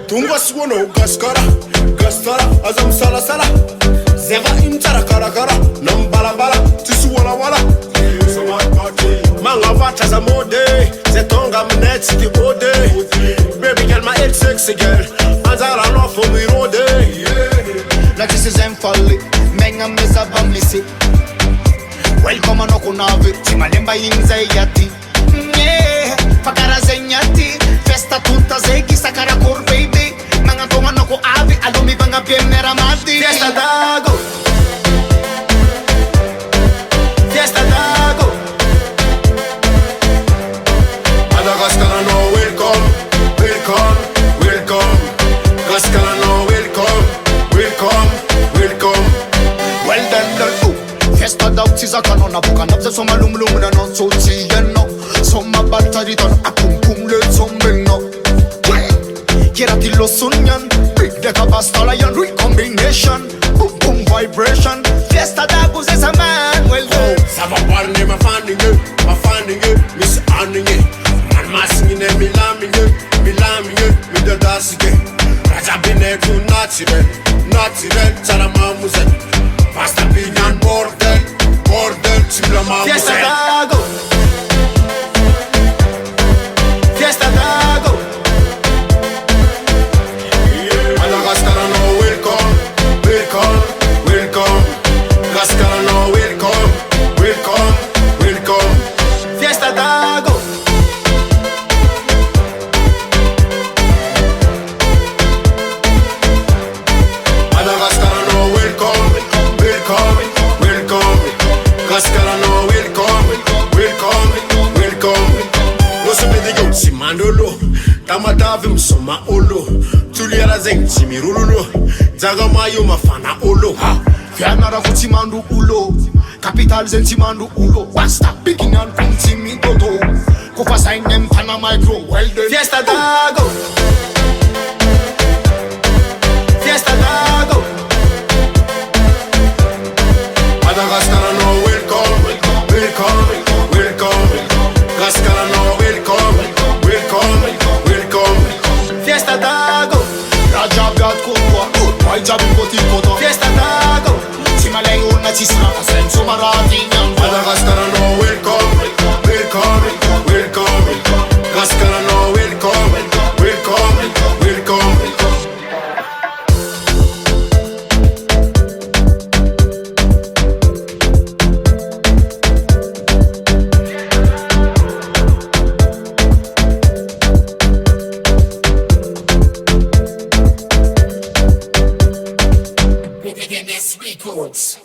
Tunga suono gaskara, gastara, azam sala sala. Zeva imtara kara kara, nam bala bala, tisu wala wala. Manga vata za mode, zetonga mnetsi di ode. Baby girl, my ex sexy girl, anzara no for me rode. La this is folly, menga mesa bamlisi. Welcome no kunavi, timalemba inzayati. Yeah, fakara zenyati, festa tutta zeki sakara kor baby. Manga toma no ko avi, alomi banga biemera mati. Fiesta dago, fiesta dago. Madagascar no welcome, welcome, welcome. Gascar no welcome, welcome, welcome. Well then the fiesta dog tiza kanona buka napse soma lum lum na non so tieno. Soma battery ton a pum pum le zombino. Kirati lo sunyan, big deca bastola yan recombination. Boom boom vibration. Fiesta dagus is a man. Well Oh, sava parne ma fanning it, miss anning it. Man massing in me lambing it, me the dasike. Raja bine tu natural, charama muze. Pasta pinyan bordel, chibla ma muze. Fiesta dago, fiesta dago. Madagascar no welcome, welcome, welcome. Gascar no welcome, welcome, welcome. Fiesta dago. Madagascar no welcome, welcome, welcome. Gascar no welcome, welcome, welcome. No se me diga si mandolo, tamatavi msoma olo. Tuliara zeng chimirululo, zaga mayo mafana olo. Fianara futimandu ulo, capital zentimandu ulo. Basta picking and printing me toto. Kofa sign them pana micro. Well then Fiesta dago, fiesta dago. Madagascar no welcome, welcome, welcome. Gascar no welcome, welcome, welcome. Fiesta dago, Raja biat kutwa, why jabin koti koto. fiesta dago. Timalay una chisna, senso marati nyamba. Madagascar no welcome, welcome, welcome. Gascar no welcome, welcome, welcome. Within this records.